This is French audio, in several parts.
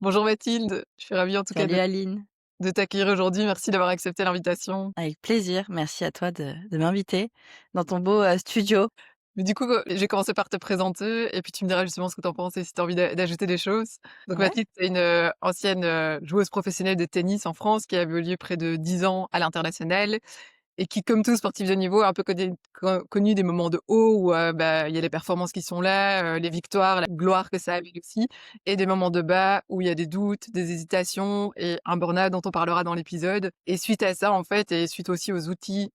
Bonjour Mathilde, je suis ravie en tout cas Salut Aline, de t'accueillir aujourd'hui. Merci d'avoir accepté l'invitation. avec plaisir. Merci à toi de m'inviter dans ton beau, studio. Mais du coup, j'ai commencé par te présenter et puis tu me diras justement ce que tu en penses et si tu as envie d'ajouter des choses. Donc Ouais, Mathilde, c'est une, ancienne, joueuse professionnelle de tennis en France qui a évolué près de 10 ans à l'international. Et qui, comme tout sportif de niveau, a un peu connu des moments de haut où, il y a les performances qui sont là, les victoires, la gloire que ça amène aussi et des moments de bas où il y a des doutes, des hésitations et un burn-out dont on parlera dans l'épisode et suite à ça, en fait et suite aussi aux outils,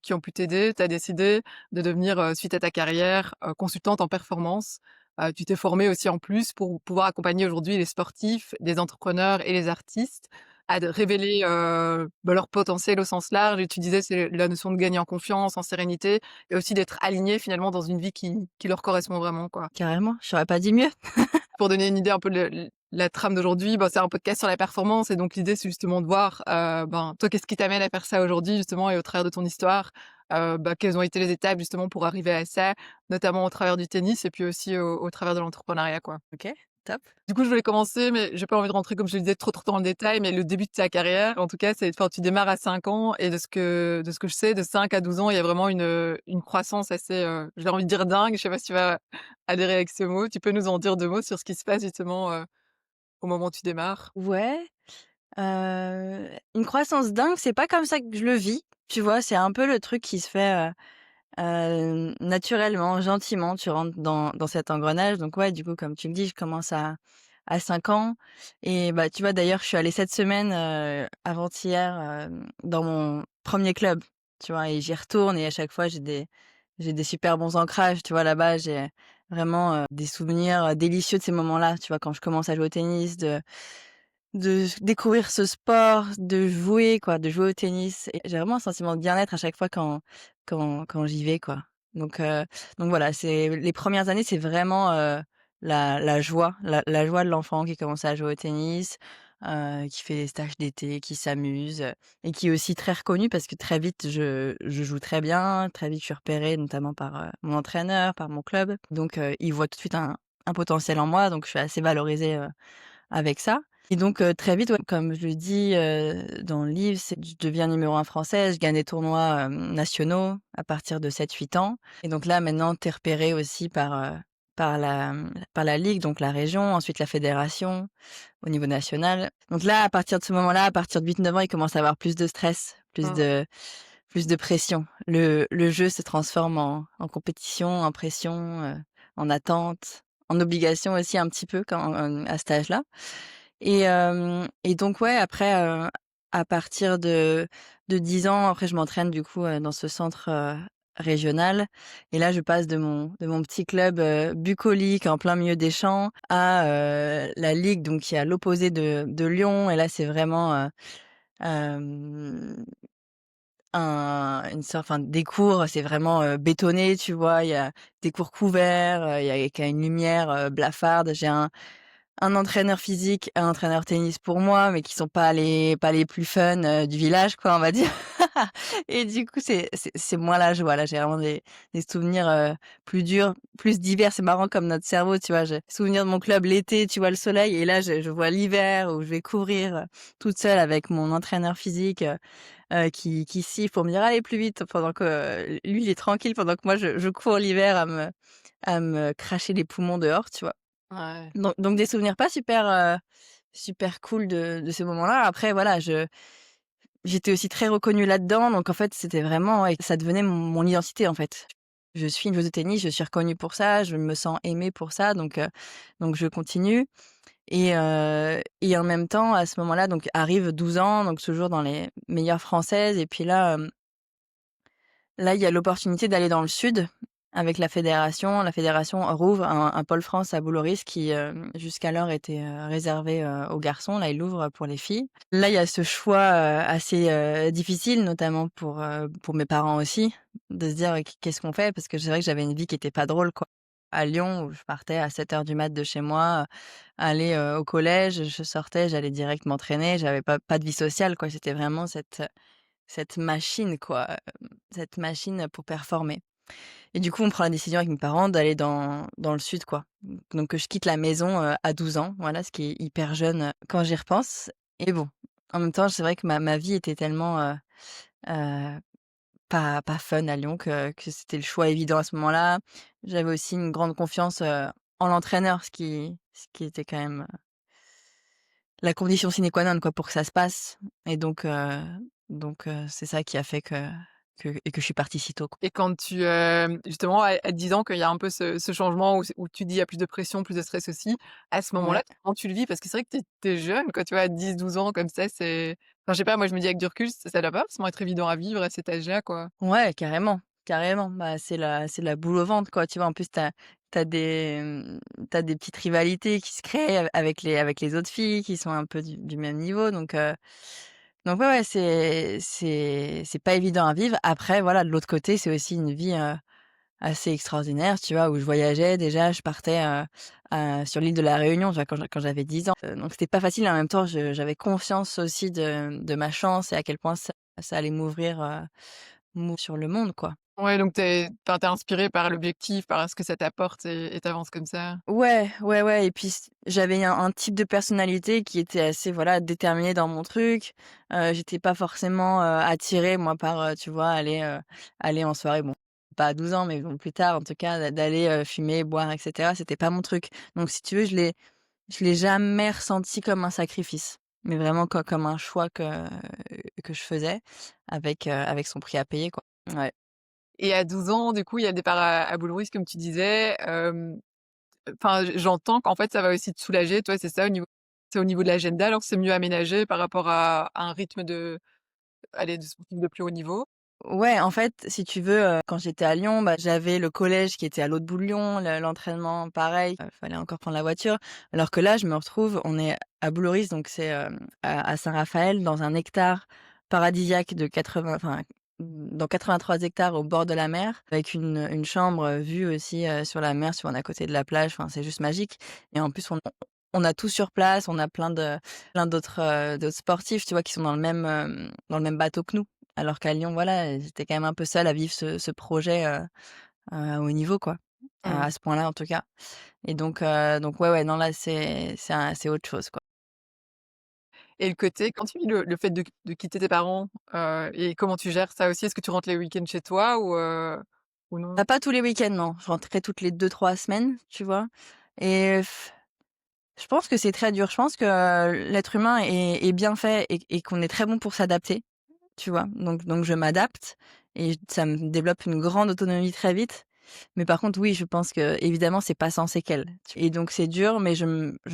qui ont pu t'aider, tu as décidé de devenir, suite à ta carrière, consultante en performance. Tu t'es formée aussi en plus pour pouvoir accompagner aujourd'hui les sportifs, les entrepreneurs et les artistes à de révéler, leur potentiel au sens large et tu disais c'est la notion de gagner en confiance, en sérénité et aussi d'être aligné finalement dans une vie qui leur correspond vraiment, quoi. carrément, je saurais pas dit mieux. Pour donner une idée un peu de la trame d'aujourd'hui, c'est un podcast sur la performance et donc l'idée c'est justement de voir, toi qu'est-ce qui t'amène à faire ça aujourd'hui justement et au travers de ton histoire, quelles ont été les étapes justement pour arriver à ça, notamment au travers du tennis et puis aussi au travers de l'entrepreneuriat, quoi. OK, top. Du coup, je voulais commencer, mais j'ai pas envie de rentrer, comme je le disais, trop dans le détail, mais le début de ta carrière, en tout cas, tu démarres à 5 ans et de ce que je sais, de 5 à 12 ans, il y a vraiment une croissance assez, j'ai envie de dire dingue. Je sais pas si tu vas adhérer avec ce mot. Tu peux nous en dire 2 mots sur ce qui se passe justement, au moment où tu démarres? Ouais, une croissance dingue, c'est pas comme ça que je le vis, tu vois? C'est un peu le truc qui se fait, naturellement, gentiment. Tu rentres dans cet engrenage donc ouais, du coup, comme tu le dis, je commence à 5 ans et bah, tu vois, d'ailleurs, je suis allée cette semaine, avant-hier, dans mon premier club, tu vois? Et j'y retourne et à chaque fois, j'ai des super bons ancrages, tu vois? Là-bas, j'ai vraiment, des souvenirs, délicieux de ces moments-là, tu vois? Quand je commence à jouer au tennis, de découvrir ce sport, de jouer quoi, de jouer au tennis et j'ai vraiment un sentiment de bien-être à chaque fois quand j'y vais quoi. Donc heu, donc voilà, c'est les premières années, c'est vraiment, la joie, la joie de l'enfant qui commence à jouer au tennis, qui fait des stages d'été, qui s'amuse, et qui est aussi très reconnu parce que très vite je joue très bien, très vite je suis repérée notamment par, mon entraîneur, par mon club. Donc il voit tout de suite un potentiel en moi, donc je suis assez valorisée, avec ça et donc très vite, ouais, comme je le dis, dans le livre, c'est je deviens numéro 1 française, je gagne des tournois, nationaux à partir de 7-8 ans et donc là, maintenant, tu es repérée aussi par la ligue, donc la région, ensuite la fédération au niveau national. Donc là, à partir de ce moment-là, à partir de 8-9 ans, il commence à avoir plus de stress, Mmh. plus de pression. Le jeu se transforme en compétition, en pression, en attente, en obligation aussi un petit peu quand, à cet âge-là et donc ouais, après, à partir de 10 ans, après je m'entraîne du coup, dans ce centre, régional et là je passe de mon petit club, bucolique en plein milieu des champs à, la ligue donc qui est à l'opposé de Lyon et là c'est vraiment, hem une sorte enfin des cours, c'est vraiment, bétonné, tu vois? Il y a des cours couverts, il y a une lumière, blafarde. J'ai un entraîneur physique, un entraîneur tennis pour moi, mais qui sont pas les plus fun, du village quoi, on va dire. Et du coup, c'est moins la joie. Là, j'ai vraiment des souvenirs, plus durs, plus d'hiver. C'est marrant comme notre cerveau, tu vois? J'ai souvenir de mon club l'été, tu vois le soleil et là, je vois l'hiver où je vais courir, toute seule avec mon entraîneur physique, qui siffle pour me dire: «Allez plus vite» pendant que, lui, il est tranquille pendant que moi je cours l'hiver à me cracher les poumons dehors, tu vois? Ouais. Donc des souvenirs pas super, super cool de ces moments-là. Après voilà, j'étais aussi très reconnue là-dedans, donc en fait, c'était vraiment ouais, ça devenait mon identité, en fait. Je suis une joueuse de tennis, je suis reconnue pour ça, je me sens aimée pour ça, donc je continue et en même temps, à ce moment-là, donc arrive 12 ans, donc toujours dans les meilleures françaises et puis là, là, il y a l'opportunité d'aller dans le sud avec la fédération. La fédération rouvre un pôle France à Vouloris qui, jusqu'alors était, réservé, aux garçons. Là, il l'ouvre pour les filles. Là, il y a ce choix, assez, difficile, notamment pour mes parents aussi, de se dire: Qu'est-ce qu'on fait?» parce que c'est vrai que j'avais une vie qui était pas drôle, quoi. À Lyon, où je partais à 7 heures du mat de chez moi, aller, au collège, je sortais, j'allais direct m'entraîner. J'avais pas de vie sociale, quoi. C'était vraiment cette machine quoi, cette machine pour performer. Et du coup, on prend la décision avec mes parents d'aller dans le sud, quoi. Donc je quitte la maison, à 12 ans, voilà, ce qui est hyper jeune, quand j'y repense. Et bon, en même temps, c'est vrai que ma vie était tellement, heu, pas fun à Lyon que c'était le choix évident à ce moment-là. J'avais aussi une grande confiance, en l'entraîneur, ce qui était quand même, la condition sine qua non, quoi, pour que ça se passe. Et donc c'est ça qui a fait que je suis partie si tôt, quoi. Et quand tu, justement à 10 ans qu'il y a un peu ce changement où tu dis il y a plus de pression, plus de stress aussi, à ce moment-là, Ouais. comment tu le vis? Parce que c'est vrai que tu es jeune quoi, tu vois? À 10-12 ans comme ça, c'est enfin je sais pas, moi je me dis avec du recul, ça doit pas forcément être évident à vivre à cet âge-là, quoi. Ouais, carrément, carrément. Bah, c'est la boule au ventre, quoi, tu vois? En plus, t'as des, des petites rivalités qui se créent avec les autres filles qui sont un peu du même niveau, donc ouais, ouais, c'est pas évident à vivre. Après, voilà, de l'autre côté, c'est aussi une vie, assez extraordinaire, tu vois? Où je voyageais déjà, je partais, sur l'île de la Réunion, tu vois? Quand j'avais 10 ans, donc c'était pas facile et en même temps, j'avais conscience aussi de ma chance et à quel point ça allait m'ouvrir sur le monde, quoi. Ouais, donc tu es inspirée par l'objectif, par ce que ça t'apporte et tu avances comme ça. Ouais, ouais, ouais, et puis j'avais un type de personnalité qui était assez, voilà, déterminée dans mon truc. J'étais pas forcément, attirée moi par, tu vois, aller en soirée, bon, pas à 12 ans, mais bon plus tard en tout cas, d'aller, fumer, boire et cetera, c'était pas mon truc. Donc si tu veux, je l'ai jamais ressenti comme un sacrifice, mais vraiment comme un choix que je faisais avec son prix à payer, quoi. Ouais. Et à 12 ans, du coup, il y a le départ à Boulrouise comme tu disais, enfin j'entends qu'en fait ça va aussi te soulager, toi, c'est au niveau de l'agenda alors c'est mieux aménagé par rapport à un rythme de sportif de plus haut niveau? Ouais, en fait, si tu veux, quand j'étais à Lyon, bah, j'avais le collège qui était à l'autre bout de Lyon, l'entraînement pareil, fallait encore prendre la voiture. Alors que là, je me retrouve on est à Boulorice, donc c'est, à Saint-Raphaël, dans un hectare paradisiaque de 80 enfin, dans 83 hectares au bord de la mer, avec une chambre, vue aussi, sur la mer, on est à côté de la plage, enfin, c'est juste magique. Et en plus, on a tout sur place, on a plein d'autres sportifs, tu vois, qui sont dans le même bateau que nous. Alors qu'à Lyon, voilà, j'étais quand même un peu seule à vivre ce projet, à haut niveau, quoi, Mmh. à ce point-là, en tout cas. Et donc ouais, ouais, non, là, c'est autre chose, quoi. Et le côté quand tu vis le fait de quitter tes parents, et comment tu gères ça aussi? Est-ce que tu rentres les week-ends chez toi ou non? Bah, pas tous les week-ends, non. Je rentrais toutes les 2-3 semaines, tu vois? Et je pense que c'est très dur. Je pense que l'être humain est bien fait et qu'on est très bon pour s'adapter. Tu vois? Donc je m'adapte et ça me développe une grande autonomie très vite. Mais par contre, oui, je pense qu'évidemment, c'est pas sans séquelles. Et donc c'est dur, mais je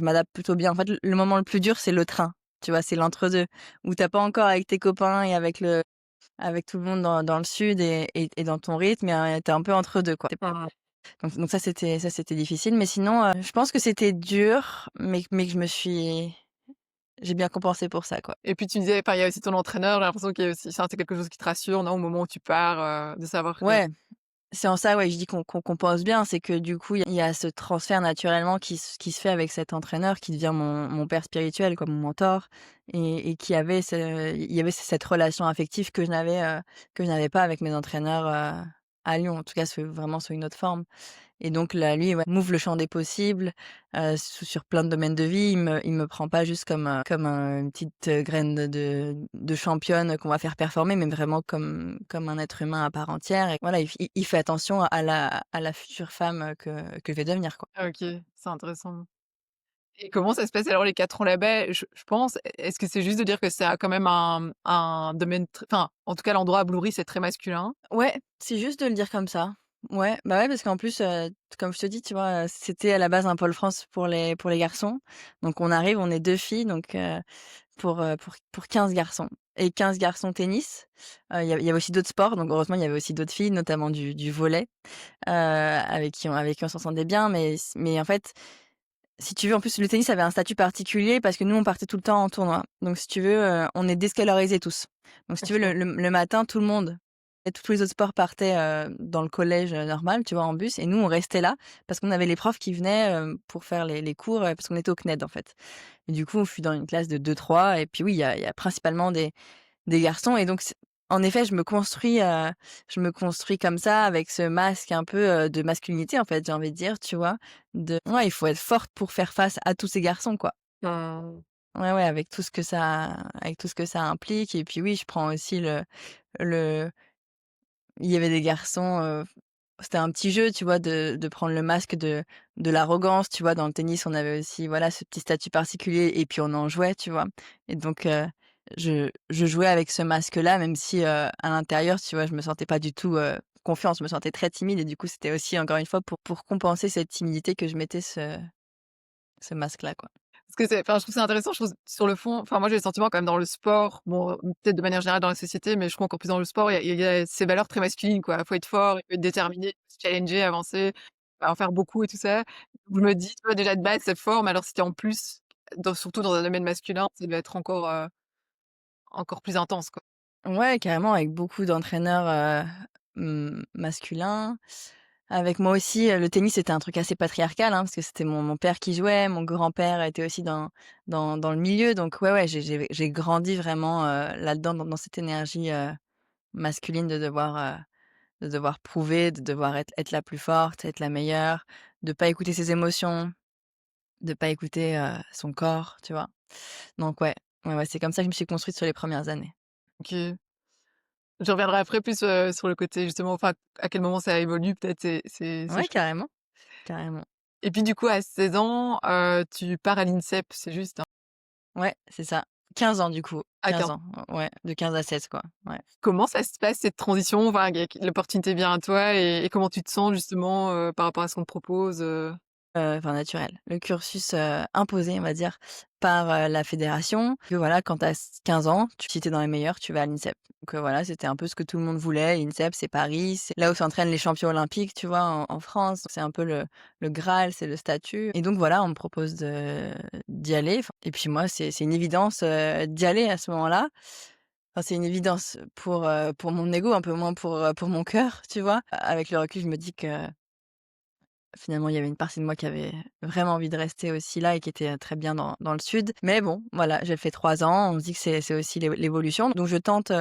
m'adapte plutôt bien. En fait, le moment le plus dur, c'est le train, tu vois? C'est l'entre-deux, où tu pas encore avec tes copains et avec tout le monde dans le sud et dans ton rythme et tu un peu entre 2, quoi. Mmh. Donc ça c'était difficile, mais sinon, je pense que c'était dur, mais que j'ai bien compensé pour ça, quoi. Et puis tu me disais, enfin, il y a aussi ton entraîneur, j'ai l'impression qu'il y a aussi c'est quelque chose qui te rassure, non, au moment où tu pars, de savoir que Ouais. C'est en ça, ouais, je dis qu'on compense bien, c'est que du coup, il y a ce transfert naturellement qui se fait avec cet entraîneur qui devient mon père spirituel, comme mon mentor et il y avait cette relation affective que je n'avais pas avec mes entraîneurs, à Lyon, en tout cas vraiment sous une autre forme. Et donc là, lui, ouais, m'ouvre le champ des possibles, sur plein de domaines de vie. Il me prend pas juste comme une petite, graine de championne qu'on va faire performer, mais vraiment comme un être humain à part entière. Et voilà, il fait attention à la future femme, que je vais devenir, quoi. ah OK, c'est intéressant. Et comment ça se passe alors les 4 ans là-bas? Je pense, est-ce que c'est juste de dire que ça a quand même un domaine enfin, en tout cas l'endroit à Bloury, c'est très masculin? Ouais, c'est juste de le dire comme ça. Ouais, bah, ouais, parce qu'en plus, comme je te dis, tu vois, c'était à la base un pôle France pour les garçons. Donc on arrive, on est 2 filles, donc pour 15 garçons et 15 garçons tennis. Il y avait aussi d'autres sports, donc heureusement, il y avait aussi d'autres filles, notamment du volley, avec qui on s'entendait bien. Mais en fait, si tu veux, en plus, le tennis avait un statut particulier parce que nous, on partait tout le temps en tournoi. Donc si tu veux, on est déscolarisés tous. Donc si tu veux, OK. le matin, tout le monde et tous les autres sports partaient, dans le collège, normal, tu vois, en bus et nous, on restait là parce qu'on avait les profs qui venaient, pour faire les cours, parce qu'on était au CNED, en fait. Et du coup, je suis dans une classe de 2-3 et puis oui, il y a principalement des garçons et donc En effet, je me construis comme ça avec ce masque un peu, de masculinité, en fait, j'ai envie de dire, tu vois? Ouais, il faut être forte pour faire face à tous ces garçons, quoi. Mmh. Ouais, ouais, avec tout ce que ça implique et puis oui, je prends aussi le il y avait des garçons, c'était un petit jeu, tu vois, de prendre le masque de l'arrogance, tu vois? Dans le tennis, on avait aussi, voilà, ce petit statut particulier et puis on en jouait, tu vois? Et donc je jouais avec ce masque-là, même si, à l'intérieur, tu vois, je me sentais pas du tout, confiante. Je me sentais très timide et du coup, c'était aussi, encore une fois, pour compenser cette timidité que je mettais ce masque-là, quoi. Parce que je trouve ça intéressant, je trouve sur le fond moi j'ai le sentiment quand même dans le sport, bon, peut-être de manière générale dans la société, mais je trouve encore plus dans le sport, il y a ces valeurs très masculines, quoi. Faut être fort, il faut être déterminé, se challenger, avancer, en faire beaucoup et tout ça. Je me dis, tu vois, déjà de base, c'est fort, mais alors si tu en plus surtout dans un domaine masculin, ça doit être encore plus intense, quoi. Ouais, carrément, avec beaucoup d'entraîneurs, masculins. Avec moi aussi, le tennis, c'était un truc assez patriarcal, hein, parce que c'était mon père qui jouait, mon grand-père était aussi dans le milieu, donc ouais, ouais, j'ai grandi vraiment, là-dedans, dans cette énergie, masculine de devoir prouver, de devoir être la plus forte, être la meilleure, de pas écouter ses émotions, de pas écouter, son corps, tu vois? Donc ouais, ouais, ouais, c'est comme ça que je me suis construite sur les premières années. OK. Je reviendrai après plus, sur le côté justement, enfin, à quel moment ça évolue peut-être, c'est Ouais, chouette. carrément, carrément. Et puis du coup à 16 ans, tu pars à l'INSEP, c'est juste, hein? Ouais, c'est ça. 15 ans du coup, À 15 15. ans, ouais, de 15 à 16 quoi, ouais. Comment ça se passe cette transition? Enfin, l'opportunité vient à toi et comment tu te sens justement, par rapport à ce qu'on te propose, Enfin naturel. Le cursus, imposé, on va dire, par, la fédération, que voilà, quand tu as 15 ans, si tu es dans les meilleurs, tu vas à l'INSEP. Donc, voilà, c'était un peu ce que tout le monde voulait. L'INSEP, c'est Paris, c'est là où s'entraînent les champions olympiques, tu vois, en France. C'est un peu le graal, c'est le statut et donc voilà, on me propose d'y aller. Et puis moi, c'est une évidence, d'y aller à ce moment-là. Enfin, c'est une évidence pour mon ego, un peu moins pour mon cœur, tu vois? Avec le recul, je me dis que finalement, il y avait une partie de moi qui avait vraiment envie de rester aussi là et qui était, très bien dans le sud. Mais bon, voilà, j'ai fait 3 ans, on se dit que c'est aussi l'évolution. Donc je tente,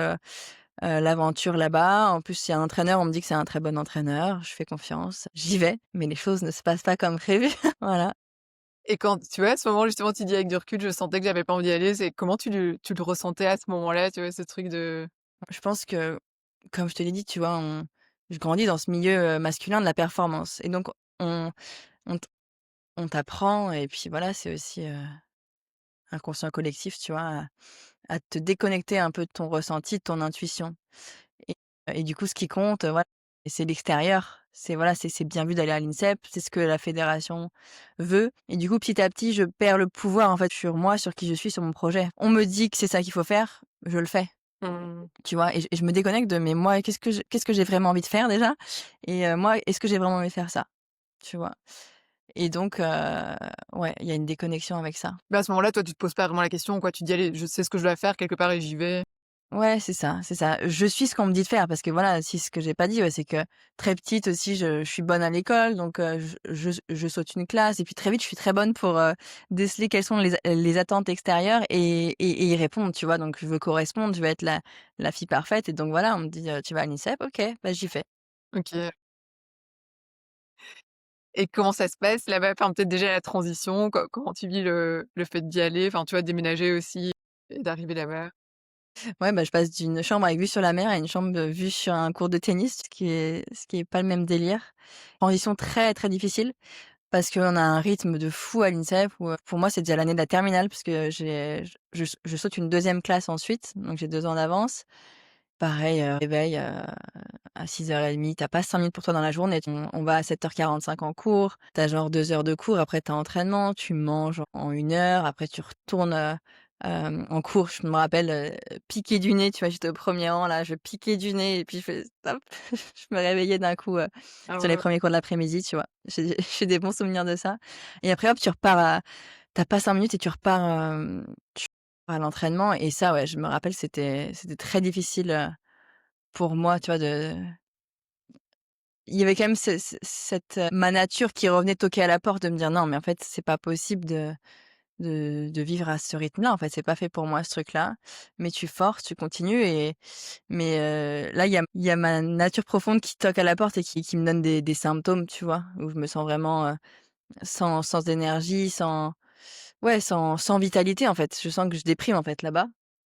l'aventure là-bas. En plus, il y a un entraîneur, on me dit que c'est un très bon entraîneur, je fais confiance. J'y vais, mais les choses ne se passent pas comme prévu. Voilà. et quand tu vois, à ce moment justement tu dis avec du recul: «Je sentais que j'avais pas envie d'y aller», c'est comment tu le ressentais à ce moment-là, tu vois, ce truc de Je pense que, comme je te l'ai dit, tu vois, je grandis dans ce milieu, masculin de la performance et donc on on t on t'apprend et puis voilà, c'est aussi, inconscient collectif, tu vois, à te déconnecter un peu de ton ressenti, de ton intuition et du coup, ce qui compte, voilà, c'est l'extérieur. C'est voilà, c'est bien vu d'aller à l'INSEP, c'est ce que la fédération veut et du coup, petit à petit, je perds le pouvoir, en fait, sur moi, sur qui je suis, sur mon projet. On me dit que c'est ça qu'il faut faire, je le fais, mmh, tu vois? Et je me déconnecte de: «Mais moi, qu'est-ce que j'ai vraiment envie de faire déjà?» et moi, est-ce que j'ai vraiment envie de faire ça? Tu vois? Et donc ouais, il y a une déconnexion avec ça. mais à ce moment-là, toi, tu te poses pas vraiment la question, quoi, tu te dis: «Allez, je sais ce que je dois faire quelque part et j'y vais». Ouais, c'est ça, c'est ça. Je suis ce qu'on me dit de faire parce que voilà, si ce que j'ai pas dit, ouais, c'est que très petite aussi, je suis bonne à l'école, donc je saute une classe et puis très vite, je suis très bonne pour, déceler quelles sont les attentes extérieures et y répondre, tu vois? Donc je veux correspondre, je veux être la fille parfaite et donc voilà, on me dit: «Tu vas à l'INSEP?» «OK, bah, j'y fais». OK. Et comment ça se passe là-bas? Enfin, peut-être déjà la transition, comment tu vis le fait d'y aller? Enfin, tu vois, déménager aussi et d'arriver là-bas? Ouais, bah, je passe d'une chambre avec vue sur la mer à une chambre, vue sur un cours de tennis, ce qui est pas le même délire. Transition très, très difficile. Parce qu'on a un rythme de fou à l'INSEP où, pour moi, c'est déjà l'année de la terminale puisque je saute une deuxième classe ensuite, donc j'ai 2 ans d'avance. Pareil, réveil, à 6h30, tu pas 5 minutes pour toi dans la journée. On va à 7h45 en cours, tu as genre 2 heures de cours, après tu as entraînement, tu manges en 1 heure, après tu retournes, en cours. Je me rappelle, piquer du nez, tu vois? J'étais au premier rang là, je piquais du nez et puis je fais stop. Je me réveillais d'un coup, Ah sur les ouais. premiers cours de l'après-midi, tu vois? J'ai des bons souvenirs de ça et après hop, tu repars tu pas 5 minutes et tu repars, tu à l'entraînement et ça, ouais, je me rappelle, c'était très difficile, pour moi, tu vois, il y avait quand même cette, ma nature qui revenait toquer à la porte de me dire: «Non, mais en fait, c'est pas possible de vivre à ce rythme-là, en fait. C'est pas fait pour moi ce truc-là, mais tu forces, tu continues là, il y a ma nature profonde qui toque à la porte et qui me donne des symptômes, tu vois? Où je me sens vraiment, sans énergie, sans vitalité, en fait. Je sens que je déprime, en fait, là-bas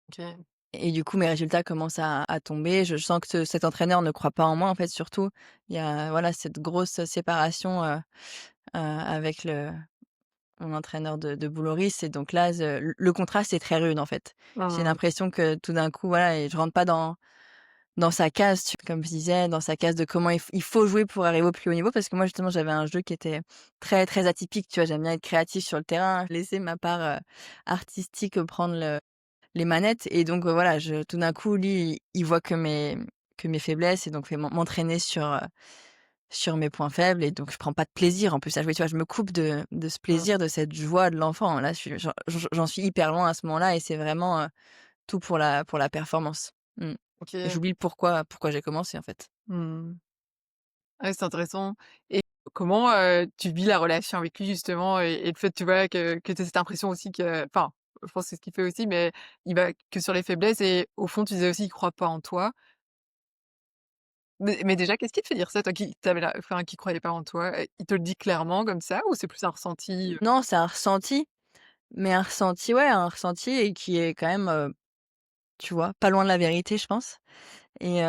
OK. et du coup, mes résultats commencent à tomber. Je sens que cet entraîneur ne croit pas en moi, en fait, surtout. Il y a, voilà, cette grosse séparation, avec mon entraîneur de Boulorice et donc là, le contraste est très rude, en fait. J'ai Mmh. l'impression que tout d'un coup, voilà et je rentre pas dans sa case, comme je disais, dans sa case de comment il faut jouer pour arriver au plus haut niveau parce que moi, justement, j'avais un jeu qui était très, très atypique, tu vois? J'aime bien être créatif sur le terrain, laisser ma part, artistique, prendre les manettes et donc voilà, je tout d'un coup, lui, il voit que mes faiblesses et donc fait m'entraîner sur mes points faibles et donc je prends pas de plaisir en plus à jouer, tu vois? Je me coupe de ce Mmh. plaisir, de cette joie de l'enfant. Là, j'en suis hyper loin à ce moment-là et c'est vraiment, tout pour la performance. Mmh. Et OK. j'oublie le pourquoi j'ai commencé, en fait. Mmh. Ouais, c'est intéressant et comment, tu vis la relation avec lui justement et le fait, tu vois, que tu aies cette impression aussi que enfin, je pense que c'est ce qu'il fait aussi, mais il va que sur les faiblesses et au fond, tu disais aussi, il croit pas en toi. Mais déjà, qu'est-ce qui te fait dire ça, toi qui tu avais la enfin, qui croyait pas en toi? Il te le dit clairement comme ça ou c'est plus un ressenti? Non, c'est un ressenti, mais un ressenti, ouais, un ressenti et qui est quand même, tu vois, pas loin de la vérité, je pense et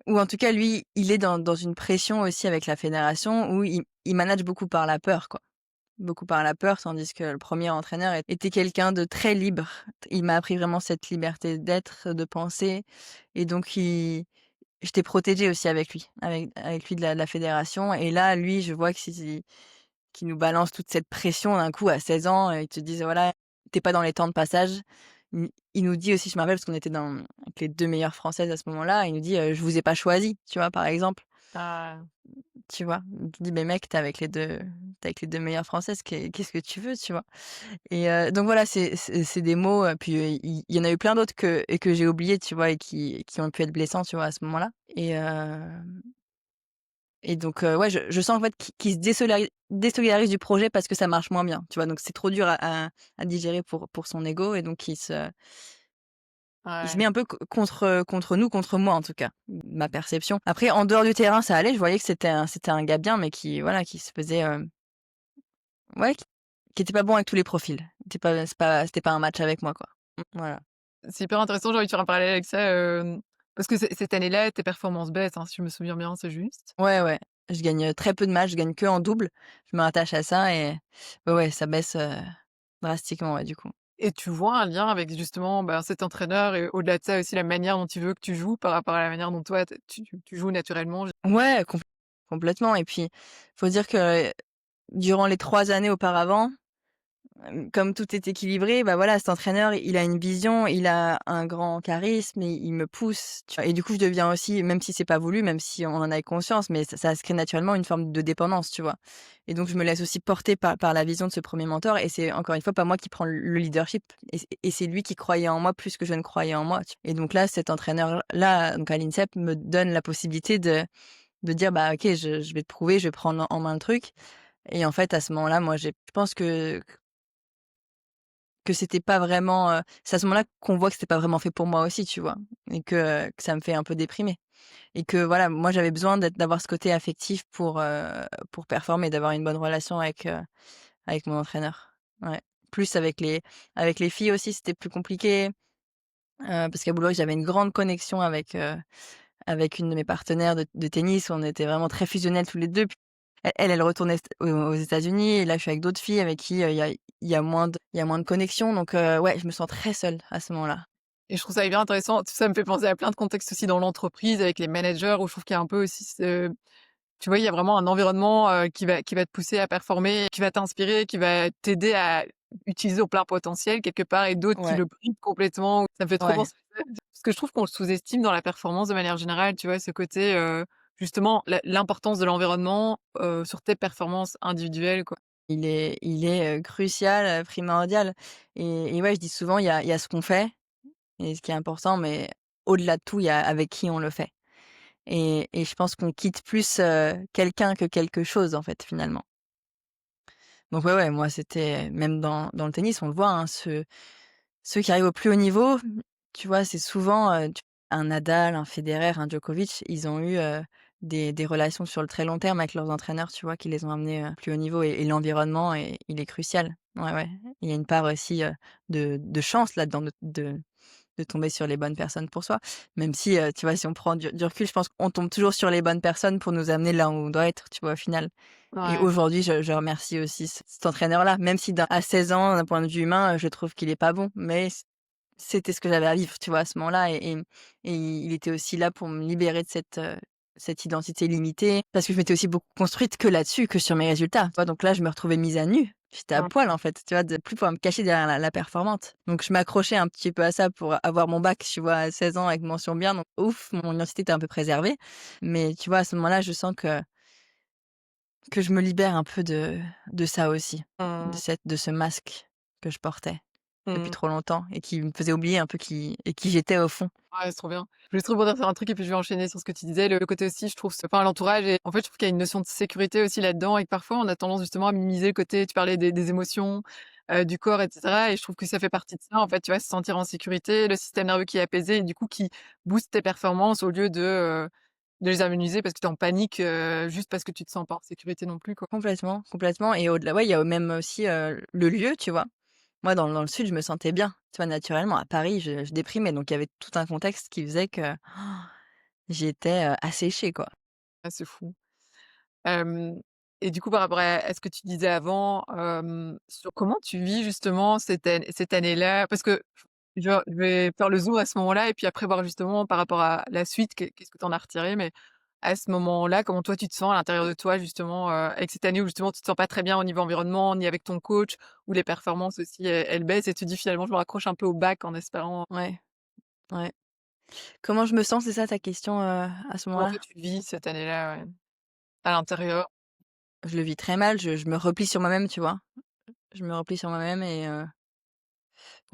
ou en tout cas, lui, il est dans une pression aussi avec la fédération où il manage beaucoup par la peur, quoi. Beaucoup par la peur, tandis que le premier entraîneur était quelqu'un de très libre. Il m'a appris vraiment cette liberté d'être, de penser et donc j'étais protégée aussi avec lui, avec lui de la fédération et là, lui, je vois qu'il nous balance toute cette pression d'un coup à 16 ans, ils te disent: «Voilà, tu pas dans les temps de passage». Il nous dit aussi, je me rappelle parce qu'on était avec les 2 meilleures françaises à ce moment-là, il nous dit: «Je vous ai pas choisi», tu vois, par exemple, Ah, tu vois? Il te dit: «Mais mec, t'es avec les 2 meilleures françaises, qu'est-ce que tu veux?» tu vois? Et donc voilà, c'est des mots, puis, il y en a eu plein d'autres que j'ai oubliés, tu vois? Et qui ont pu être blessants, tu vois, à ce moment-là et donc ouais, je sens en fait qu'il se désolidarise du projet parce que ça marche moins bien, tu vois? Donc c'est trop dur à digérer pour son ego et donc il se ouais. met un peu contre nous, contre moi en tout cas, ma perception. Après en dehors du terrain, ça allait, je voyais que c'était un gars bien mais qui voilà, qui se faisait, ouais, qui était pas bon avec tous les profils. C'était pas un match avec moi, quoi. Voilà. C'est hyper intéressant, j'ai envie de faire un parallèle avec ça, parce que cette année-là, tes performances baissent, hein, si je me souviens bien, c'est juste? Ouais, ouais, je gagne, très peu de matchs, je gagne que en double. Je me rattache à ça et ouais, ouais, ça baisse, drastiquement, ouais, du coup. Et tu vois un lien avec justement, ben, cet entraîneur et au-delà de ça aussi la manière dont il veut que tu joues par rapport à la manière dont toi tu joues naturellement? Ouais, complètement et puis, faut dire que durant les 3 années auparavant, comme tout est équilibré, bah, voilà, cet entraîneur, il a une vision, il a un grand charisme, il me pousse, tu vois? Et du coup, je deviens aussi, même si c'est pas voulu, même si on en avait conscience, mais ça se crée naturellement une forme de dépendance, tu vois? Et donc je me laisse aussi porter par la vision de ce premier mentor et c'est encore une fois pas moi qui prends le leadership et c'est lui qui croyait en moi plus que je ne croyais en moi, tu et donc là, cet entraîneur-là, donc à l'INSEP, me donne la possibilité de dire: «Bah, OK, je vais te prouver, je vais prendre en main le truc» et en fait, à ce moment-là, moi, je pense que c'était pas vraiment, c'est à ce moment-là qu'on voit que c'était pas vraiment fait pour moi aussi, tu vois? Et que ça me fait un peu déprimer et que voilà, moi j'avais besoin d'avoir ce côté affectif pour performer, d'avoir une bonne relation avec mon entraîneur. Ouais. Plus avec les filles aussi, c'était plus compliqué, parce qu'à Boulogne, j'avais une grande connexion avec une de mes partenaires de tennis. On était vraiment très fusionnels tous les 2. Puis elle retournait aux États-Unis et là, je suis avec d'autres filles avec qui, il y a moins de connexion donc ouais, je me sens très seule à ce moment-là. Et je trouve ça hyper intéressant. Tout ça me fait penser à plein de contextes aussi dans l'entreprise avec les managers où je trouve qu'il y a un peu aussi ce tu vois, il y a vraiment un environnement, qui va te pousser à performer, qui va t'inspirer, qui va t'aider à utiliser au plein potentiel quelque part et d'autres qui Ouais, le brident complètement. Ça me fait trop ouais. penser à ça. Parce que je trouve qu'on le sous-estime dans la performance de manière générale, tu vois? Ce côté, justement l'importance de l'environnement, sur tes performances individuelles, quoi. Il est, crucial, primordial et ouais, je dis souvent, il y a ce qu'on fait et ce qui est important, mais au-delà de tout, il y a avec qui on le fait et je pense qu'on quitte plus, quelqu'un que quelque chose, en fait, finalement. Donc ouais, moi, c'était même dans le tennis, on le voit, hein, ceux qui arrivent au plus haut niveau, tu vois, c'est souvent, un Nadal, un Federer, un Djokovic, ils ont eu, des relations sur le très long terme avec leurs entraîneurs, tu vois, qui les ont amenés, plus haut niveau et l'environnement il est crucial. Ouais, ouais. Il y a une part aussi, de chance là-dedans, de tomber sur les bonnes personnes pour soi. Même si, tu vois, si on prend du recul, je pense qu'on tombe toujours sur les bonnes personnes pour nous amener là où on doit être, tu vois, au final. Et Ouais. aujourd'hui, je remercie aussi cet entraîneur-là, même si à 16 ans, d'un point de vue humain, je trouve qu'il est pas bon, mais c'était ce que j'avais à vivre, tu vois, à ce moment-là et il était aussi là pour me libérer de cette identité limitée, parce que je m'étais aussi beaucoup construite que là-dessus, que sur mes résultats, tu vois? Donc là, je me retrouvais mise à nu. J'étais à Mmh. poil, en fait, tu vois? De plus pouvoir me cacher derrière la performante. Donc je m'accrochais un petit peu à ça pour avoir mon bac, tu vois, à 16 ans avec mention bien, donc ouf, mon identité était un peu préservée. Mais tu vois, à ce moment-là, je sens que je me libère un peu de ça aussi, Mmh. de ce masque que je portais depuis Mmh. trop longtemps et qui me faisait oublier un peu qui j'étais au fond. Ouais, c'est trop bien. Je voulais juste rebondir sur un truc et puis je vais enchaîner sur ce que tu disais. Le côté aussi, je trouve, enfin, l'entourage et en fait, je trouve qu'il y a une notion de sécurité aussi là-dedans et que parfois on a tendance justement à minimiser le côté, tu parlais des émotions, du corps et cetera et je trouve que ça fait partie de ça, en fait, tu vois? Se sentir en sécurité, le système nerveux qui est apaisé et du coup qui booste tes performances au lieu de les amenuiser parce que tu es en panique, juste parce que tu te sens pas en sécurité non plus, quoi. Complètement, complètement et au-delà ouais, il y a même aussi, le lieu, tu vois? Moi, dans le sud, je me sentais bien, tu vois? Naturellement. À Paris, je déprimais, donc il y avait tout un contexte qui faisait que j'étais, asséchée, quoi. Ah, c'est fou. Hem et du coup, par rapport à ce que tu disais avant, sur comment tu vis justement cette année-là? Parce que je vais faire le zoom à ce moment-là et puis après voir justement par rapport à la suite, qu'est-ce que tu en as retiré? Mais à ce moment-là, comment toi tu te sens à l'intérieur de toi justement, avec cette année où justement tu te sens pas très bien au niveau environnement, ni avec ton coach, où les performances aussi elles baissent et tu te dis: «Finalement je me raccroche un peu au bac en espérant» Ouais, ouais. Comment je me sens, c'est ça ta question, à ce comment toi moment-là? tu vis cette année-là, ouais, à l'intérieur? Je le vis très mal, je me replie sur moi-même, tu vois? Je me replie sur moi-même et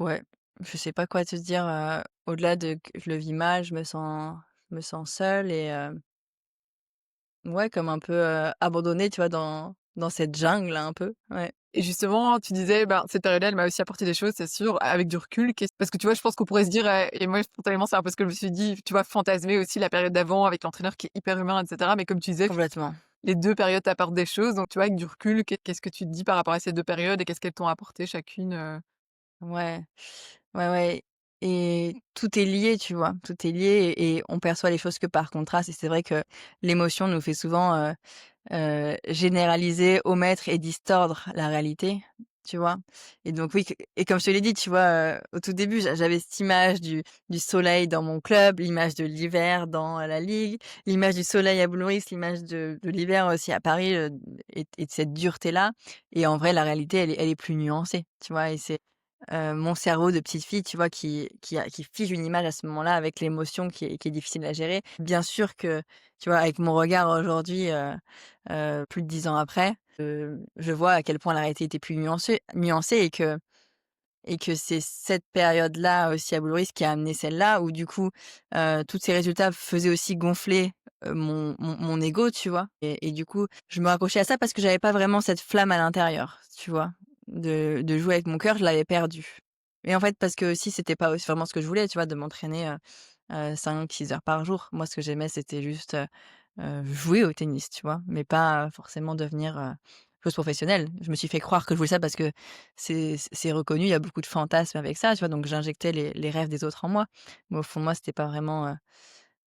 ouais, je sais pas quoi te dire, au-delà de que je le vis mal, je me sens seule et ouais, comme un peu, abandonnée, tu vois, dans cette jungle un peu, ouais. Et justement, tu disais, ben, cette période-là, elle m'a aussi apporté des choses, c'est sûr, avec du recul. Parce que tu vois, je pense qu'on pourrait se dire, et moi, spontanément, c'est un peu ce que je me suis dit, tu vois, fantasmer aussi la période d'avant avec l'entraîneur qui est hyper humain, et cetera. Mais comme tu disais, Complètement. les 2 périodes t'apportent des choses. Donc, tu vois, avec du recul, qu'est-ce que tu te dis par rapport à ces 2 périodes et qu'est-ce qu'elles t'ont apporté chacune, Ouais, ouais, ouais et tout est lié, tu vois? Tout est lié et on perçoit les choses que par contraste et c'est vrai que l'émotion nous fait souvent, généraliser, omettre et distordre la réalité, tu vois? Et donc oui, et comme je te l'ai dit, tu vois, au tout début, j'avais cette image du soleil dans mon club, l'image de l'hiver dans la ligue, l'image du soleil à Boulris, l'image de l'hiver aussi à Paris, et de cette dureté-là et en vrai, la réalité, elle est plus nuancée, tu vois? Et c'est, mon cerveau de petite fille, tu vois, qui fige une image à ce moment-là avec l'émotion qui est difficile à gérer. Bien sûr que, tu vois, avec mon regard aujourd'hui, plus de 10 ans après, je vois à quel point la réalité était plus nuancée et que c'est cette période-là aussi à Boulris qui a amené celle-là où du coup, tous ces résultats faisaient aussi gonfler, mon ego, tu vois? Et du coup, je me raccrochais à ça parce que j'avais pas vraiment cette flamme à l'intérieur, tu vois? De jouer avec mon cœur, je l'avais perdu. Et en fait, parce que aussi c'était pas aussi vraiment ce que je voulais, tu vois? De m'entraîner, 5-6 heures par jour. Moi, ce que j'aimais, c'était juste, jouer au tennis, tu vois? Mais pas forcément devenir, joueuse professionnelle. Je me suis fait croire que je voulais ça parce que c'est reconnu, il y a beaucoup de fantasmes avec ça, tu vois? Donc j'injectais les rêves des autres en moi. Mais au fond de moi, c'était pas vraiment,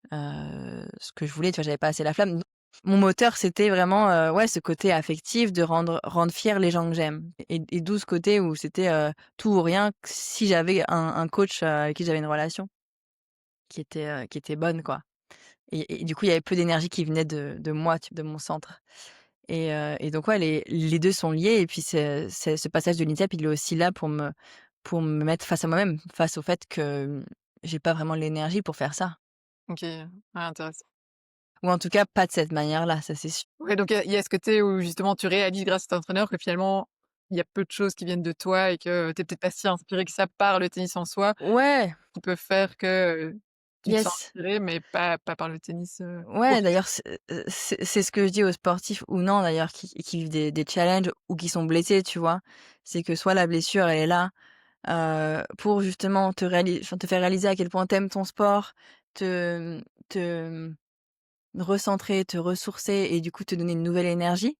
ce que je voulais, tu vois? J'avais pas assez la flamme. Mon moteur, c'était vraiment, ouais, ce côté affectif de rendre fiers les gens que j'aime et d'où ce côté où c'était, tout ou rien si j'avais un coach, avec qui j'avais une relation qui était bonne, quoi et du coup, il y avait peu d'énergie qui venait de moi, de mon centre et donc ouais, les 2 sont liés et puis ce passage de l'INSEP, il est aussi là pour me mettre face à moi-même, face au fait que, j'ai pas vraiment l'énergie pour faire ça OK, ouais, intéressant. ou en tout cas pas de cette manière-là, ça c'est sûr. Ouais, donc il y a ce côté où justement tu réalises grâce à cet entraîneur que finalement, il y a peu de choses qui viennent de toi et que tu es peut-être pas si inspiré que ça par le tennis en soi, Ouais, qui peuvent faire que, tu te sens Yes. inspirée, mais pas par le tennis, Ouais, professionnel. d'ailleurs, c'est ce que je dis aux sportifs ou non d'ailleurs qui vivent des challenges ou qui sont blessés, tu vois? C'est que soit la blessure, elle est là, pour justement te faire réaliser à quel point tu aimes ton sport, te, te, recentrer, te ressourcer et du coup te donner une nouvelle énergie.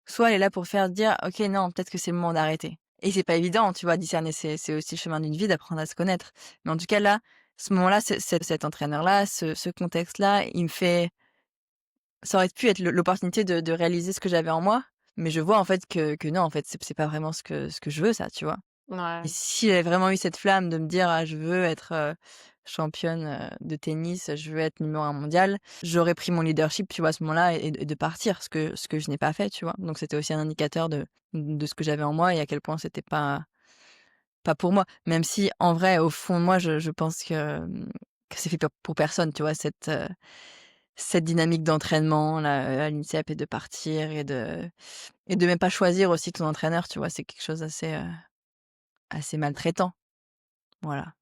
Soit elle est là pour faire dire: «OK, non, peut-être que c'est le moment d'arrêter» et c'est pas évident, tu vois? Discerner, c'est aussi le chemin d'une vie d'apprendre à se connaître. Mais en tout cas là, ce moment-là, cet entraîneur-là, ce contexte-là, il me fait ça aurait pu être l'opportunité de réaliser ce que j'avais en moi, mais je vois en fait que non, en fait, c'est pas vraiment ce que je veux ça, tu vois? Et Ouais. si j'avais vraiment eu cette flamme de me dire: «Ah, je veux être, championne, de tennis, je veux être numéro 1 mondial», j'aurais pris mon leadership, tu vois, à ce moment-là et de partir, ce que je n'ai pas fait, tu vois? Donc c'était aussi un indicateur de ce que j'avais en moi et à quel point c'était pas pour moi. Même si en vrai, au fond de moi, je pense que c'est fait pour personne, tu vois? Cette dynamique d'entraînement là, à l'INSEP et de partir et de même pas choisir aussi ton entraîneur, tu vois? C'est quelque chose assez maltraitant, voilà.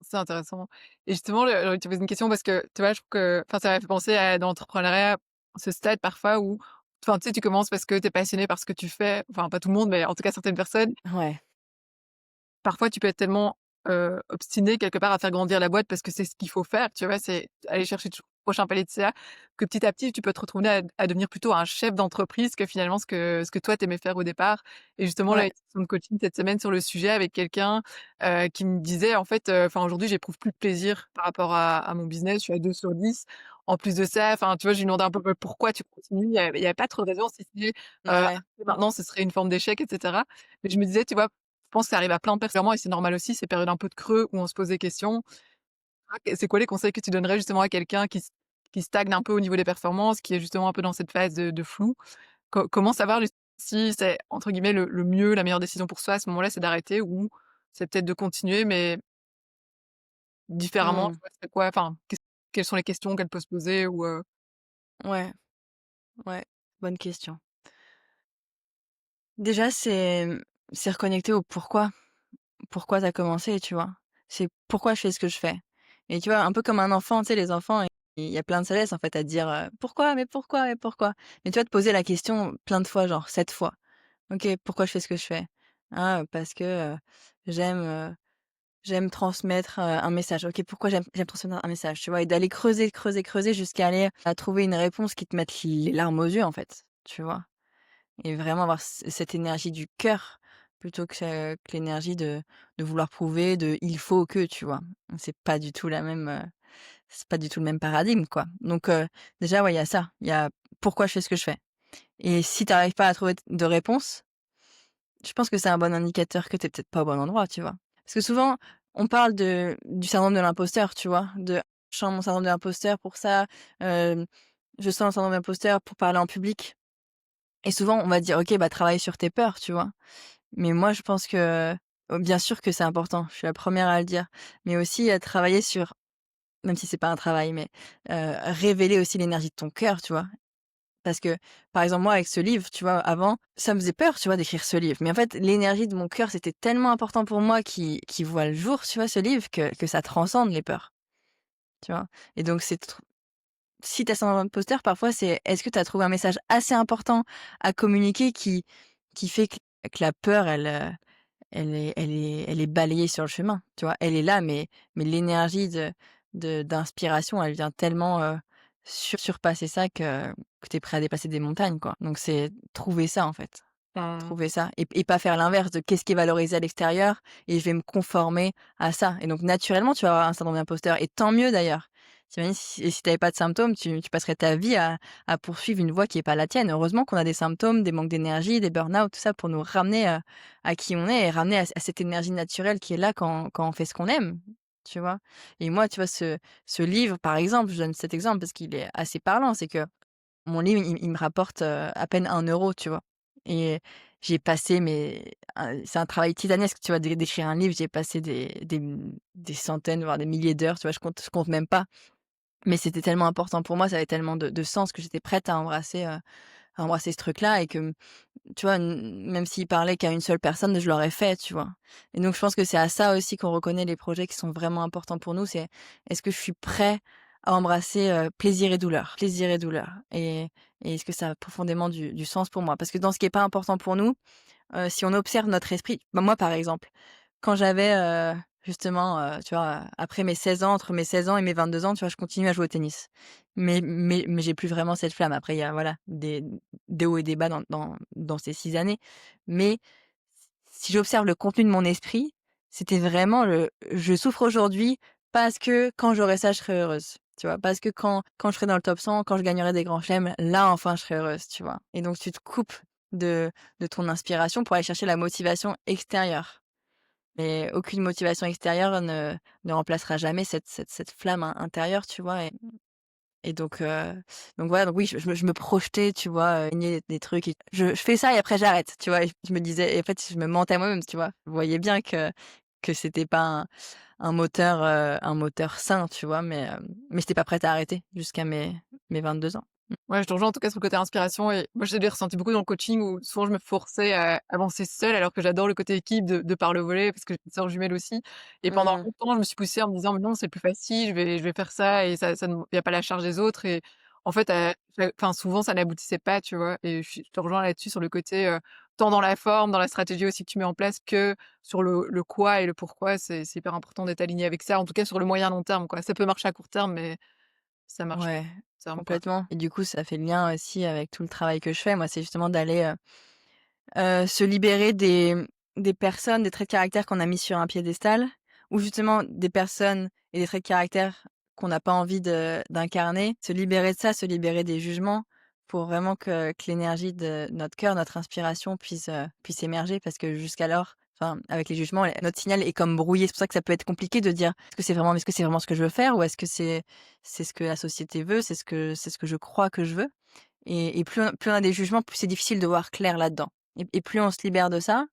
C'est intéressant et justement, le j'ai envie de te poser une question parce que, tu vois, je trouve que enfin, ça m'a fait penser à dans l'entrepreneuriat, ce stade parfois où enfin, tu sais, tu commences parce que tu es passionné par ce que tu fais, enfin, pas tout le monde, mais en tout cas certaines personnes. Ouais, Parfois, tu peux être tellement, obstiné quelque part à faire grandir la boîte parce que c'est ce qu'il faut faire, tu vois? C'est aller chercher toujours le prochain palier de CA, que petit à petit, tu peux te retrouver à devenir plutôt un chef d'entreprise que finalement ce que toi tu aimais faire au départ. Et justement, là, ouais. une session de coaching cette semaine sur le sujet avec quelqu'un, qui me disait en fait, enfin aujourd'hui j'éprouve plus de plaisir par rapport à mon business, je suis à 2/10. En plus de ça, enfin, tu vois, je lui demandais un peu: «Pourquoi tu continues?» Il y avait pas trop de raison si ce n'est, Ouais. maintenant ce serait une forme d'échec et cetera. Mais je me disais, tu vois, je pense que ça arrive à plein de personnes et c'est normal aussi, ces périodes un peu de creux où on se pose des questions. Ah, c'est quoi les conseils que tu donnerais justement à quelqu'un qui stagne un peu au niveau des performances, qui est justement un peu dans cette phase de flou? Comment savoir si c'est entre guillemets «le mieux», la meilleure décision pour soi à ce moment-là, c'est d'arrêter ou c'est peut-être de continuer mais différemment, Mmh. tu vois? C'est quoi enfin, quelles sont les questions qu'elle peut se poser ou Ouais, ouais, bonne question. Déjà, c'est reconnecter au pourquoi. Pourquoi tu as commencé, tu vois? C'est pourquoi je fais ce que je fais? Et tu vois, un peu comme un enfant, tu sais, les enfants, il y a plein de sagesse en fait à te dire, «Pourquoi? Mais pourquoi? Mais pourquoi?» Mais tu vois, te poser la question plein de fois, genre 7 fois. OK, pourquoi je fais ce que je fais? Ah, parce que, j'aime, j'aime transmettre, un message. OK, pourquoi j'aime transmettre un message, tu vois? Et d'aller creuser, creuser, creuser jusqu'à aller à trouver une réponse qui te mette les larmes aux yeux, en fait, tu vois? Et vraiment avoir cette énergie du cœur plutôt que l'énergie de vouloir prouver, de «il faut que», tu vois? C'est pas du tout la même, c'est pas du tout le même paradigme, quoi. Donc déjà, ouais, il y a ça. Il y a pourquoi je fais ce que je fais et si tu arrives pas à trouver de réponse, je pense que c'est un bon indicateur que tu es peut-être pas au bon endroit, tu vois? Parce que souvent, on parle du syndrome de l'imposteur, tu vois? «Je sens mon syndrome de l'imposteur pour ça», hem, «Je sens le syndrome de l'imposteur pour parler en public» et souvent, on va dire: «OK, bah, travaille sur tes peurs», tu vois? Mais moi, je pense que, bien sûr que c'est important, je suis la première à le dire, mais aussi à travailler sur même si c'est pas un travail, mais révéler aussi l'énergie de ton cœur, tu vois? Parce que, par exemple, moi, avec ce livre, tu vois, avant, ça me faisait peur, tu vois, d'écrire ce livre. Mais en fait, l'énergie de mon cœur, c'était tellement important pour moi qui voit le jour, tu vois, ce livre, que ça transcende les peurs, tu vois? Et donc c'est tr si tu as syndrome d'imposteur, parfois, c'est est-ce que tu as trouvé un message assez important à communiquer qui fait que la peur, elle est balayée sur le chemin, tu vois? Elle est là, mais l'énergie d'inspiration, elle vient tellement, surpasser ça que tu es prêt à dépasser des montagnes, quoi. Donc c'est trouver ça, en fait. mmh. Trouver ça et pas faire l'inverse de qu'est-ce qui est valorisé à l'extérieur et je vais me conformer à ça et donc naturellement, tu vas avoir un syndrome d'imposteur et tant mieux d'ailleurs. Tu imagines si tu avais pas de symptômes, tu passerais ta vie à poursuivre une voie qui est pas la tienne. Heureusement qu'on a des symptômes, des manques d'énergie, des burn-out, tout ça pour nous ramener, à qui on est et ramener à cette énergie naturelle qui est là quand on fait ce qu'on aime, tu vois? Et moi, tu vois, ce livre, par exemple, je donne cet exemple parce qu'il est assez parlant, c'est que mon livre, il me rapporte, à peine 1 €, tu vois? Et j'ai passé c'est un travail titanesque, tu vois? D'écrire un livre, j'ai passé des centaines, voire des milliers d'heures, tu vois? Je compte même pas. Mais c'était tellement important pour moi, ça avait tellement de sens que j'étais prête à à embrasser ce truc-là et que, tu vois, même s'ils parlaient qu'à une seule personne, je l'aurais fait, tu vois? Et donc je pense que c'est à ça aussi qu'on reconnaît les projets qui sont vraiment importants pour nous, c'est est-ce que je suis prêt à embrasser, plaisir et douleur et est-ce que ça a profondément du sens pour moi? Parce que dans ce qui est pas important pour nous, si on observe notre esprit bah, moi, par exemple, quand j'avais, justement, tu vois, après mes 16 ans, entre mes 16 ans et mes 22 ans, tu vois, je continuais à jouer au tennis. Mais j'ai plus vraiment cette flamme. Après, il y a voilà, des hauts et des bas dans ces 6 années. Mais si j'observe le contenu de mon esprit, c'était vraiment le: «Je souffre aujourd'hui parce que quand j'aurai ça, je serai heureuse». Tu vois? Parce que quand je serai dans le top 100, quand je gagnerai des grands chelems, là, enfin, je serai heureuse, tu vois? Et donc tu te coupes de de ton inspiration pour aller chercher la motivation extérieure. Mais aucune motivation extérieure ne remplacera jamais cette flamme intérieure, tu vois? Et donc voilà, donc oui, je me projetais, tu vois, gagner des trucs et je fais ça et après j'arrête, tu vois? Et je me disais et en fait, je me mentais à moi-même, tu vois? Je voyais bien que c'était pas un moteur sain, tu vois? Mais j'étais pas prête à arrêter jusqu'à mes 22 ans. Ouais, je te rejoins en tout cas sur le côté inspiration et moi je l'ai ressenti beaucoup dans le coaching où souvent je me forçais à avancer seule alors que j'adore le côté équipe de par le volley parce que j'ai une sœur jumelle aussi et pendant Mmh. longtemps je me suis poussée en me disant: «Mais non, c'est plus facile, je vais faire ça et ça ne il y a pas la charge des autres» et en fait, enfin souvent ça n'aboutissait pas, tu vois? Et je te rejoins là-dessus sur le côté, tant dans la forme, dans la stratégie aussi que tu mets en place que sur le quoi et le pourquoi. C'est hyper important d'être aligné avec ça, en tout cas sur le moyen long terme, quoi. Ça peut marcher à court terme, mais ça marche Ouais, pas à long terme, quoi. complètement et du coup, ça fait le lien aussi avec tout le travail que je fais. Moi, c'est justement d'aller, se libérer des personnes, des traits de caractère qu'on a mis sur un piédestal ou justement des personnes et des traits de caractère qu'on n'a pas envie d'incarner. Se libérer de ça, se libérer des jugements pour vraiment que l'énergie de notre cœur, notre inspiration puisse émerger parce que jusqu'alors, enfin, avec les jugements, notre signal est comme brouillé. C'est pour ça que ça peut être compliqué de dire: est-ce que c'est vraiment ce que je veux faire ou est-ce que c'est ce que la société veut, c'est ce que je crois que je veux?» Et plus on a des jugements, plus c'est difficile de voir clair là-dedans et plus on se libère de ça,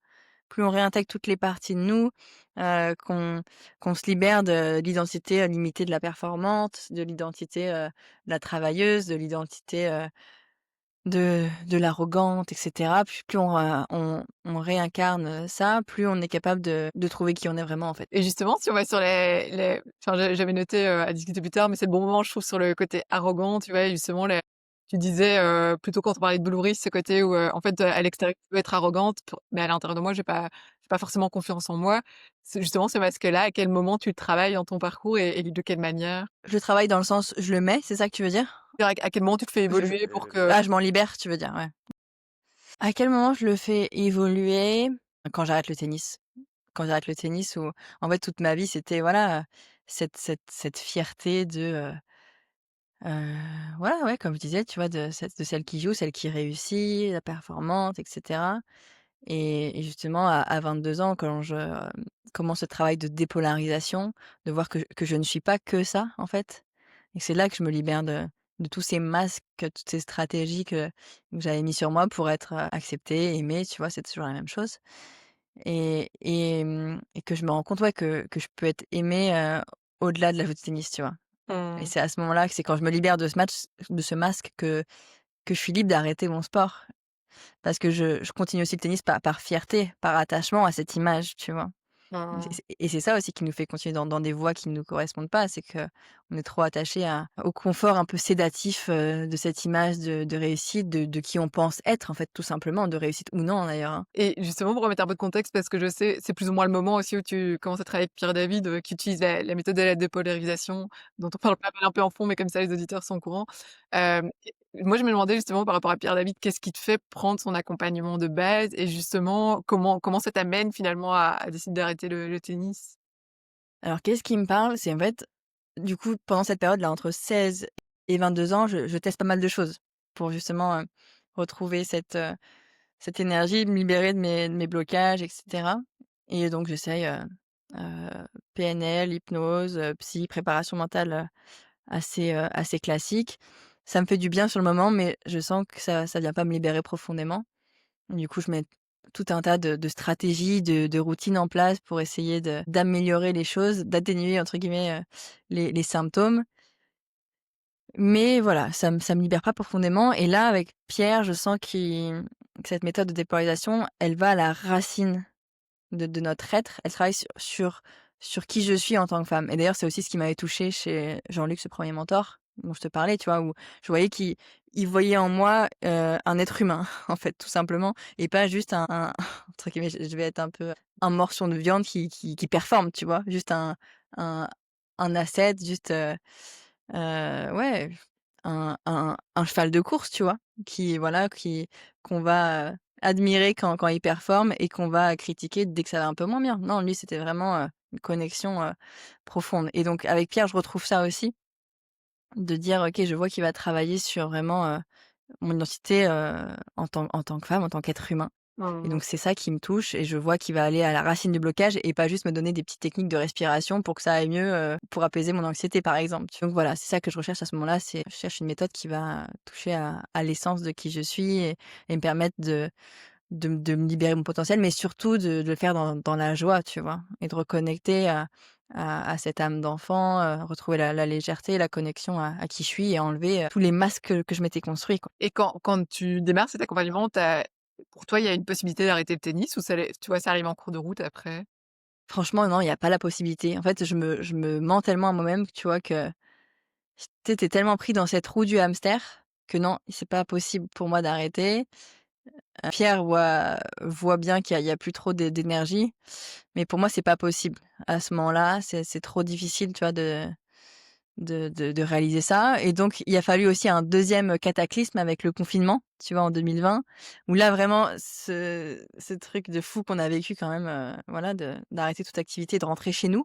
plus on réintègre toutes les parties de nous, qu'on se libère de l'identité, limitée de la performante, de l'identité, de la travailleuse, de l'identité, de l'arrogante et cetera. Plus on réincarne, ça, plus on est capable de trouver qui on est vraiment, en fait. Et justement, si on va sur les enfin, j'avais noté, à discuter plus tard, mais c'est le bon moment, je trouve, sur le côté arrogant, tu vois? Et justement, tu disais, plutôt quand on parlait de Blue Risk, ce côté où, en fait, à l'extérieur, tu peux être arrogante mais à l'intérieur de moi, j'ai pas forcément confiance en moi. C'est justement ce masque-là, à quel moment tu le travailles dans ton parcours et de quelle manière? Je travaille dans le sens je le mets, c'est ça que tu veux dire? À quel moment tu te fais évoluer pour que Je m'en libère, tu veux dire, ouais. À quel moment je le fais évoluer? Quand j'arrête le tennis. Quand j'arrête le tennis où, en fait, toute ma vie, c'était, voilà, cette fierté voilà, ouais, comme je disais, tu vois, de celle qui joue, celle qui réussit, la performante et cetera et justement à 22 ans, quand je, commence ce travail de dépolarisation, de voir que je ne suis pas que ça, en fait et c'est là que je me libère de tous ces masques, toutes ces stratégies que j'avais mis sur moi pour être, acceptée, aimée, tu vois? C'est toujours la même chose et que je me rends compte, ouais, que je peux être aimée, au-delà de la joue de tennis, tu vois? Et mmh. c'est à ce moment-là que c'est quand je me libère de ce masque que je suis libre d'arrêter mon sport. Parce que je continue aussi le tennis par fierté, par attachement à cette image, tu vois? Mmh. Et c'est ça aussi qui nous fait continuer dans des voies qui ne nous correspondent pas, c'est qu'on est trop attaché au confort un peu sédatif, de cette image de réussite, de qui on pense être en fait, tout simplement, de réussite ou non d'ailleurs, hein. Et justement, pour remettre un peu de contexte, parce que je sais, c'est plus ou moins le moment aussi où tu commences à travailler avec Pierre David, qui utilise la méthode de la dépolarisation, dont on parle pas mal un peu en fond, mais comme ça les auditeurs sont au courant. Et moi, je me demandais justement par rapport à Pierre David, qu'est-ce qui te fait prendre son accompagnement de base et justement comment ça t'amène finalement à décider d'arrêter le tennis? Alors qu'est-ce qui me parle? C'est en fait, du coup, pendant cette période-là, entre 16 et 22 ans, je teste pas mal de choses pour justement, retrouver cette énergie, me libérer de mes blocages et cetera et donc j'essaye, PNL, hypnose, psy, préparation mentale, assez classique. Ça me fait du bien sur le moment, mais je sens que ça vient pas me libérer profondément. Du coup, je mets tout un tas de stratégies, de routines en place pour essayer d'améliorer les choses, d'atténuer entre guillemets, les symptômes Mais voilà, ça me libère pas profondément et là, avec Pierre, je sens que cette méthode de dépolarisation, elle va à la racine de notre être. Elle travaille sur qui je suis en tant que femme et d'ailleurs, c'est aussi ce qui m'avait touchée chez Jean-Luc, ce premier mentor dont je te parlais, tu vois? Où je voyais qu'il voyait en moi, un être humain, en fait, tout simplement et pas juste un entre guillemets, je vais être un peu un morceau de viande qui performe, tu vois? Juste un un asset, juste, ouais, un cheval de course, tu vois? Qui voilà, qu'on va, admirer quand il performe et qu'on va critiquer dès que ça va un peu moins bien. Non, lui, c'était vraiment, une connexion, profonde et donc avec Pierre, je retrouve ça aussi, de dire: «OK, je vois qu'il va travailler sur vraiment, mon identité, en tant que femme, en tant qu'être humain». Et Mmh. donc c'est ça qui me touche et je vois qu'il va aller à la racine du blocage et pas juste me donner des petites techniques de respiration pour que ça aille mieux, pour apaiser mon anxiété, par exemple. Donc voilà, c'est ça que je recherche à ce moment-là, c'est je cherche une méthode qui va toucher à l'essence de qui je suis et me permettre de me libérer mon potentiel, mais surtout de le faire dans la joie, tu vois? Et de reconnecter à cette âme d'enfant, retrouver la légèreté, la connexion à qui je suis et enlever, tous les masques que je m'étais construit, quoi. Et quand tu démarres cet accompagnement, pour toi, il y a une possibilité d'arrêter le tennis ou tu vois, ça arrive en cours de route après? Franchement, non, il y a pas la possibilité. En fait, je me mens tellement à moi-même, tu vois, que tu sais, tellement pris dans cette roue du hamster que non, c'est pas possible pour moi d'arrêter. Pierre voit bien qu'il y a plus trop d'énergie, mais pour moi, c'est pas possible. À ce moment-là, c'est trop difficile, tu vois, de réaliser ça et donc il a fallu aussi un deuxième cataclysme avec le confinement, tu vois, en 2020, où là, vraiment, ce truc de fou qu'on a vécu quand même, voilà, d'arrêter toute activité, de rentrer chez nous,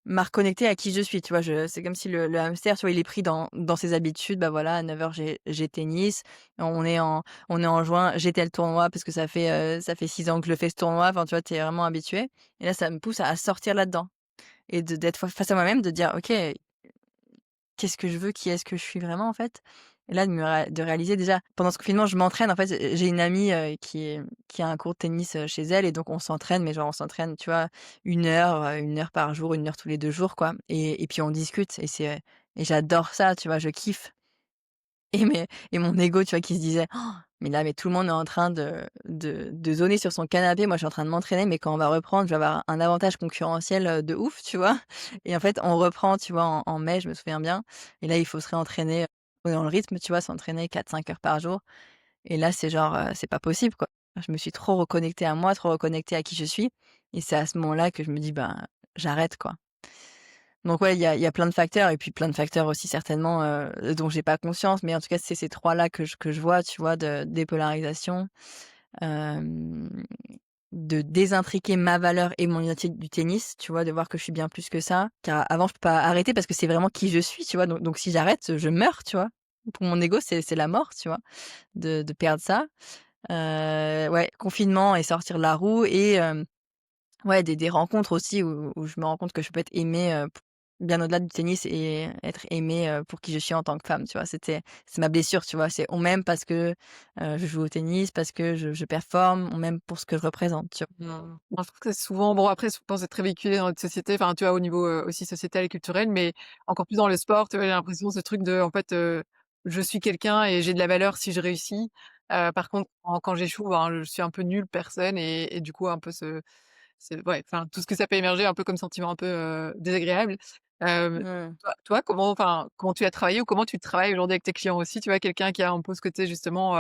m'a reconnectée à qui je suis, tu vois? C'est comme si le hamster, tu vois, il est pris dans ses habitudes. Bah, voilà, à 9 heures j'ai tennis, on est en juin, j'ai tel tournoi parce que ça fait 6 ans que je le fais ce tournoi, enfin, tu vois, tu es vraiment habitué et là, ça me pousse à sortir là-dedans et d'être face à moi-même, de dire: «OK, qu'est-ce que je veux? Qui est-ce que je suis vraiment, en fait?» Et là, de réaliser déjà pendant ce confinement, je m'entraîne, en fait, j'ai une amie, qui a un cours de tennis, chez elle et donc on s'entraîne, mais genre on s'entraîne, tu vois, 1 heure par jour, 1 heure tous les 2 jours, quoi et puis on discute et j'adore ça, tu vois? Je kiffe et mon ego, tu vois, qui se disait: «Oh, mais là, mais tout le monde est en train de zoner sur son canapé. Moi, je suis en train de m'entraîner, mais quand on va reprendre, je vais avoir un avantage concurrentiel, de ouf», tu vois? Et en fait, on reprend, tu vois, en mai, je me souviens bien et là, il faut se réentraîner, dans le rythme, tu vois? S'entraîner 4-5 heures par jour et là, c'est genre, c'est pas possible, quoi. Je me suis trop reconnectée à moi, trop reconnectée à qui je suis et c'est à ce moment-là que je me dis: «Ben, j'arrête, quoi». Donc ouais, il y a plein de facteurs et puis plein de facteurs aussi certainement, dont j'ai pas conscience, mais en tout cas, c'est ces 3 là que je vois, tu vois? De dépolarisation, hem, de désintriquer ma valeur et mon identité du tennis, tu vois? De voir que je suis bien plus que ça, car avant je peux pas arrêter parce que c'est vraiment qui je suis, tu vois? Donc si j'arrête, je meurs, tu vois? Pour mon ego, c'est la mort, tu vois? De perdre ça. Ouais, confinement et sortir de la roue et ouais, des rencontres aussi où je me rends compte que je peux être aimée, p bien au-delà du tennis et être aimée, pour qui je suis en tant que femme, tu vois? C'est ma blessure, tu vois? C'est on m'aime parce que, je joue au tennis, parce que je performe, on m'aime pour ce que je représente, tu vois? Mmh. Moi, je trouve que c'est souvent bon, après, je pense c'est très véhiculé dans notre société, enfin, tu vois, au niveau, aussi sociétal et culturel, mais encore plus dans le sport, tu vois, j'ai l'impression ce truc de, en fait, je suis quelqu'un et j'ai de la valeur si je réussis. Par contre, quand j'échoue, ben, je suis un peu nulle personne et du coup, un peu ouais, enfin, tout ce que ça peut émerger un peu comme sentiment un peu, désagréable. Mmh. Toi, comment tu as travaillé ou comment tu travailles aujourd'hui avec tes clients aussi? Tu vois, quelqu'un qui a un peu ce côté justement,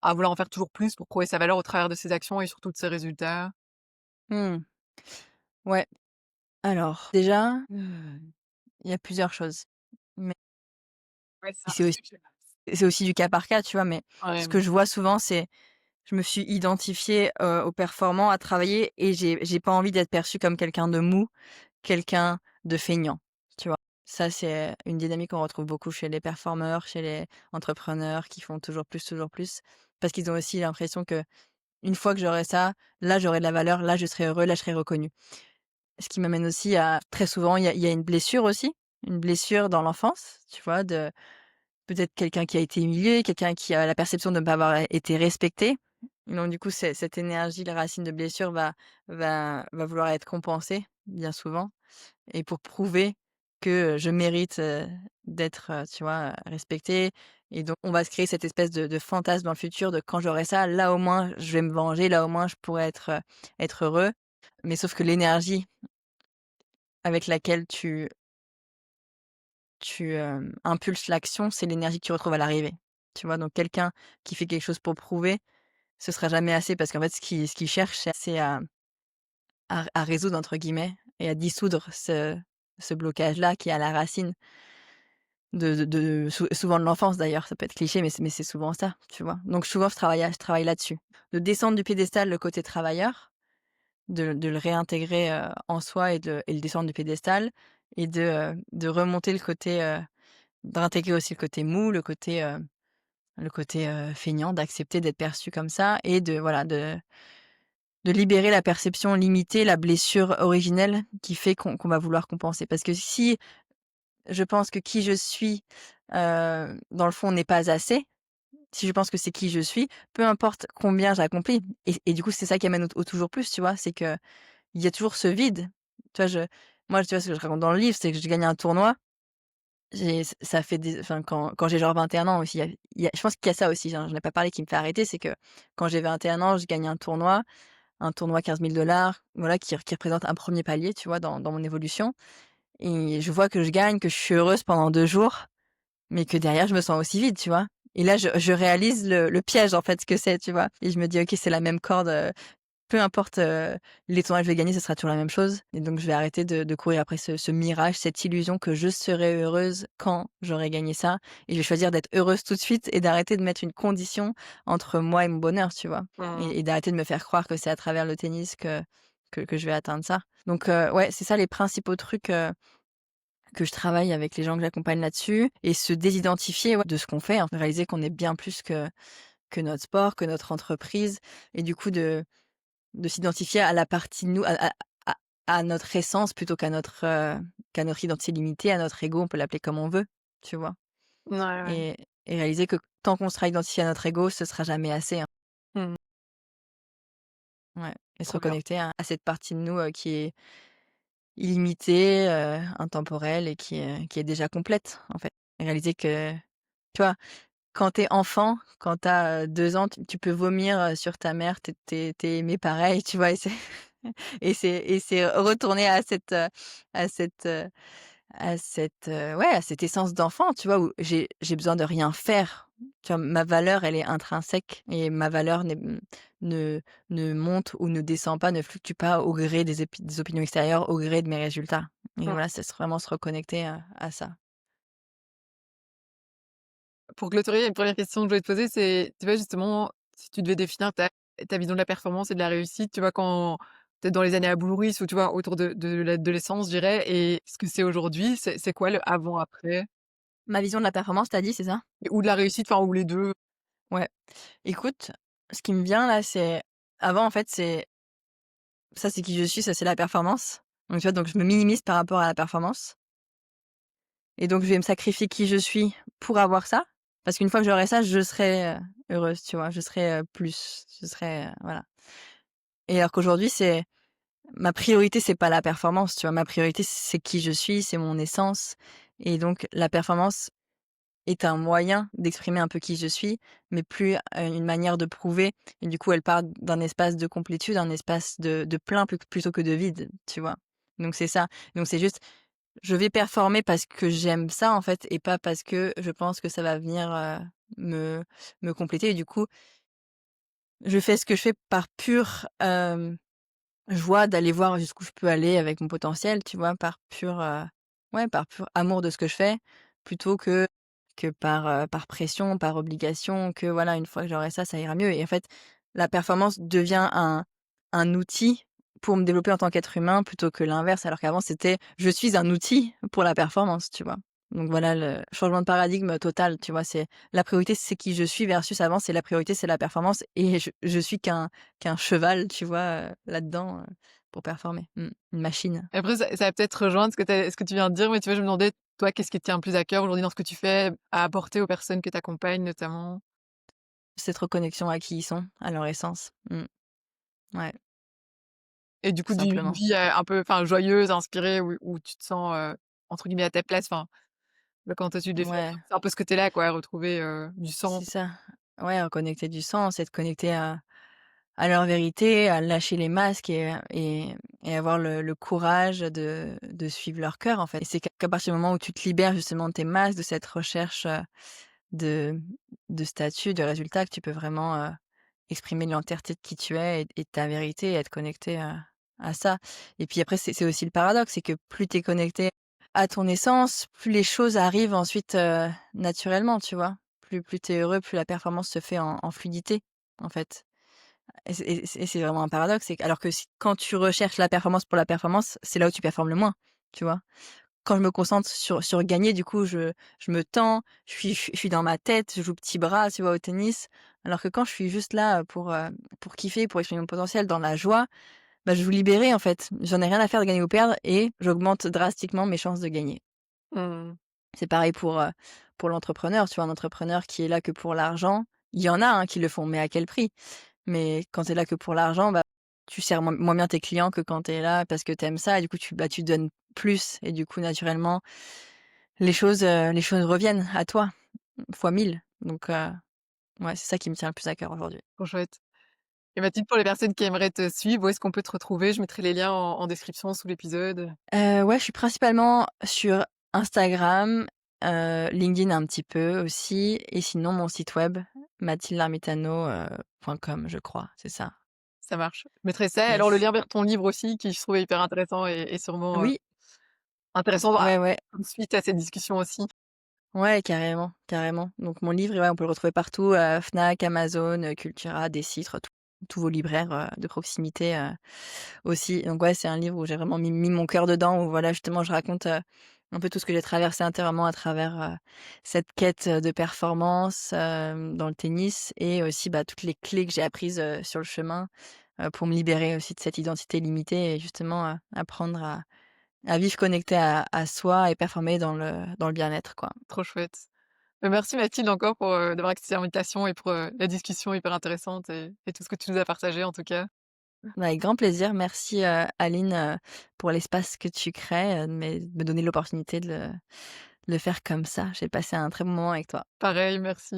à vouloir en faire toujours plus pour prouver sa valeur au travers de ses actions et surtout de ses résultats? Mmh. Ouais. Alors déjà, il y a plusieurs choses, mais Ouais, ça. c'est aussi du cas par cas, tu vois? Mais ce Ouais, que je vois souvent, c'est je me suis identifiée, au performant, à travailler et j'ai pas envie d'être perçue comme quelqu'un de mou, quelqu'un de feignant, tu vois? Ça, c'est une dynamique qu'on retrouve beaucoup chez les performeurs, chez les entrepreneurs qui font toujours plus, parce qu'ils ont aussi l'impression que une fois que j'aurai ça, là, j'aurai de la valeur, là, je serai heureux, là, je serai reconnu. Ce qui m'amène aussi à très souvent, il y a une blessure aussi, une blessure dans l'enfance, tu vois? De peut-être quelqu'un qui a été humilié, quelqu'un qui a la perception de ne pas avoir été respecté. Donc du coup, cette énergie, la racine de blessure va vouloir être compensée, bien souvent et pour prouver. que, je mérite, d'être, tu vois, respectée et donc on va se créer cette espèce de fantasme dans le futur de quand j'aurai ça, là au moins je vais me venger, là au moins je pourrais être heureux. Mais sauf que l'énergie avec laquelle tu impulses l'action, c'est l'énergie que tu retrouves à l'arrivée. Tu vois? Donc quelqu'un qui fait quelque chose pour prouver, ce sera jamais assez parce qu'en fait ce qu'il cherche, c'est à «résoudre» entre guillemets et à dissoudre ce blocage-là qui est à la racine souvent de l'enfance d'ailleurs, ça peut être cliché, mais c'est souvent ça, tu vois? Donc souvent je travaille là-dessus. De descendre du piédestal le côté travailleur, de le réintégrer, en soi et le descendre du piédestal et de remonter le côté, d'intégrer aussi le côté mou, le côté feignant, d'accepter d'être perçu comme ça et de voilà, de libérer la perception limitée, la blessure originelle qui fait qu'on va vouloir compenser. Parce que si je pense que qui je suis, dans le fond n'est pas assez, si je pense que c'est qui je suis, peu importe combien j'accomplis et du coup, c'est ça qui amène au toujours plus, tu vois? C'est qu'il y a toujours ce vide. Tu vois, moi, tu vois, ce que je raconte dans le livre, c'est que je gagne un tournoi, ça fait des enfin, quand j'ai genre 21 ans aussi, il y a je pense qu'il y a ça aussi, j'en ai pas parlé qui me fait arrêter, c'est que quand j'ai 21 ans, je gagne un tournoi 15 000 voilà, qui représente un premier palier, tu vois, dans mon évolution et je vois que je gagne, que je suis heureuse pendant 2 jours, mais que derrière je me sens aussi vide, tu vois? Et là, je réalise le piège, en fait, ce que c'est, tu vois? Et je me dis: «OK, c'est la même corde, peu importe, les tournois que je vais gagner, ce sera toujours la même chose» et donc je vais arrêter de courir après ce mirage, cette illusion que je serai heureuse quand j'aurai gagné ça et je vais choisir d'être heureuse tout de suite et d'arrêter de mettre une condition entre moi et mon bonheur, tu vois? Mmh. Et d'arrêter de me faire croire que c'est à travers le tennis que je vais atteindre ça. Donc ouais, c'est ça les principaux trucs, que je travaille avec les gens que j'accompagne là-dessus et se désidentifier, ouais, de ce qu'on fait, hein. Réaliser qu'on est bien plus que notre sport, que notre entreprise et du coup de s'identifier à la partie de nous, à à notre essence plutôt qu'à notre identité limitée, à notre ego, on peut l'appeler comme on veut, tu vois? Ouais, ouais. Et réaliser que tant qu'on sera identifié à notre ego, ce sera jamais assez, hein. Mmh. Ouais et se Trop bien. reconnecter à cette partie de nous, qui est illimitée, intemporelle et qui est déjà complète, en fait. Et réaliser que, tu vois? Quand tu es enfant, quand tu as, 2 ans, tu peux vomir, sur ta mère, tu es aimé pareil, tu vois? Et c'est retourner à cette, heu, à cette essence d'enfant, tu vois? Où j'ai besoin de rien faire. Tu vois? Ma valeur, elle est intrinsèque et ma valeur ne ne monte ou ne descend pas, ne fluctue pas au gré des opinions extérieures, au gré de mes résultats. Et Mmh. voilà, c'est vraiment se reconnecter à ça. Pour clôturer, il y a une première question que je voulais te poser, c'est, tu vois, justement, si tu devais définir ta vision de la performance et de la réussite, tu vois, quand peut-être dans les années à Boulouris ou tu vois, autour de l'adolescence, je dirais et ce que c'est aujourd'hui, c'est quoi le avant-après? Ma vision de la performance, tu as dit, c'est ça? Ou de la réussite, enfin, ou les 2. Ouais. Écoute, ce qui me vient là, c'est avant en fait, c'est qui je suis, ça c'est la performance. Donc tu vois, donc je me minimise par rapport à la performance et donc je vais me sacrifier qui je suis pour avoir ça, parce qu'une fois que j'aurai ça, je serai, heureuse, tu vois? Je serai, je serai, voilà. Et alors qu'aujourd'hui, c'est ma priorité, c'est pas la performance, tu vois? Ma priorité, c'est qui je suis, c'est mon essence et donc la performance est un moyen d'exprimer un peu qui je suis, mais plus, une manière de prouver et du coup, elle part d'un espace de complétude, un espace de plein plutôt que de vide, tu vois? Donc c'est ça. Donc c'est juste, je vais performer parce que j'aime ça, en fait et pas parce que je pense que ça va venir, me me compléter et du coup, je fais ce que je fais par pure, joie d'aller voir jusqu'où je peux aller avec mon potentiel, tu vois? Par pur, ouais, par pur amour de ce que je fais, plutôt que par pression, par obligation, que voilà, une fois que j'aurai ça, ça ira mieux et en fait, la performance devient un outil pour me développer en tant qu'être humain plutôt que l'inverse, alors qu'avant c'était: «Je suis un outil pour la performance», tu vois? Donc voilà le changement de paradigme total, tu vois? C'est la priorité, c'est qui je suis versus avant, c'est la priorité, c'est la performance et je suis qu'un cheval, tu vois, là-dedans, pour performer. Une machine. Après ça va peut-être rejoindre ce que tu viens de dire, mais tu vois, je me demandais, toi, qu'est-ce qui te tient le plus à cœur aujourd'hui dans ce que tu fais, à apporter aux personnes que tu accompagnes notamment? Cette reconnexion à qui ils sont, à leur essence. Ouais, Et du tout coup, d'une simplement. vie, un peu, enfin, joyeuse, inspirée, où tu te sens, entre guillemets «à ta place», enfin, bah, quand toi tu devais faire Ouais, c'est un peu ce côté-là quoi, retrouver, du c'est sens. ça. Ouais, reconnecter du sens, être connecté à leur vérité, à lâcher les masques et avoir le courage de suivre leur cœur, en fait. Et c'est qu'à partir du moment où tu te libères justement de tes masques, de cette recherche, de de statut, de résultats, que tu peux vraiment, exprimer l'entièreté de qui tu es et de ta vérité et être connecté à ça. Et puis après, c'est aussi le paradoxe, c'est que plus tu es connecté à ton essence, plus les choses arrivent ensuite, naturellement, tu vois? Plus tu es heureux, plus la performance se fait en fluidité, en fait. Et c'est vraiment un paradoxe, c'est que alors que si quand tu recherches la performance pour la performance, c'est là où tu performes le moins, tu vois? Quand je me concentre sur gagner, du coup, je me tends, je suis dans ma tête, je joue petit bras, tu vois, au tennis. Alors que quand je suis juste là, pour kiffer, pour exprimer mon potentiel dans la joie, bah, je joue libérée, en fait. J'en ai rien à faire de gagner ou perdre et j'augmente drastiquement mes chances de gagner. Mmh. C'est pareil pour l'entrepreneur, tu vois? Un entrepreneur qui est là que pour l'argent, il y en a, hein, qui le font, mais à quel prix? Mais quand tu es là que pour l'argent, bah, tu sers moins bien tes clients que quand tu es là parce que tu aimes ça et du coup tu donnes plus et du coup naturellement les choses reviennent à toi, fois 1000. Donc ouais, c'est ça qui me tient le plus à cœur aujourd'hui. Trop chouette. Et Mathilde, pour les personnes qui aimeraient te suivre, où est-ce qu'on peut te retrouver? Je mettrai les liens en description sous l'épisode. Ouais, je suis principalement sur Instagram, LinkedIn un petit peu aussi et sinon mon site web mathildarmitano, .com je crois, c'est ça. Ça marche. Je mettrai ça, alors le Yes. lien vers ton livre aussi qui je trouvais hyper intéressant et sûrement, Oui, intéressant ouais, ouais. comme suite à cette discussion aussi. Ouais, carrément, carrément. Donc mon livre, ouais, on peut le retrouver partout, Fnac, Amazon, Cultura, Décitre, tous vos libraires, de proximité, aussi. Donc ouais, c'est un livre où j'ai vraiment mis mon cœur dedans, où voilà, justement, je raconte, un peu tout ce que j'ai traversé intérieurement à travers, cette quête, de performance, dans le tennis et aussi, bah, toutes les clés que j'ai apprises, sur le chemin, pour me libérer aussi de cette identité limitée et justement, apprendre à vivre connecté à soi et performer dans le bien-être, quoi. Trop chouette. Merci Mathilde encore pour, d'avoir accepté l'invitation et pour, la discussion hyper intéressante et tout ce que tu nous as partagé en tout cas. Bah, avec grand plaisir. Merci, Aline, pour l'espace que tu crées, de me donner l'opportunité de le faire comme ça. J'ai passé un très bon moment avec toi. Pareil, merci.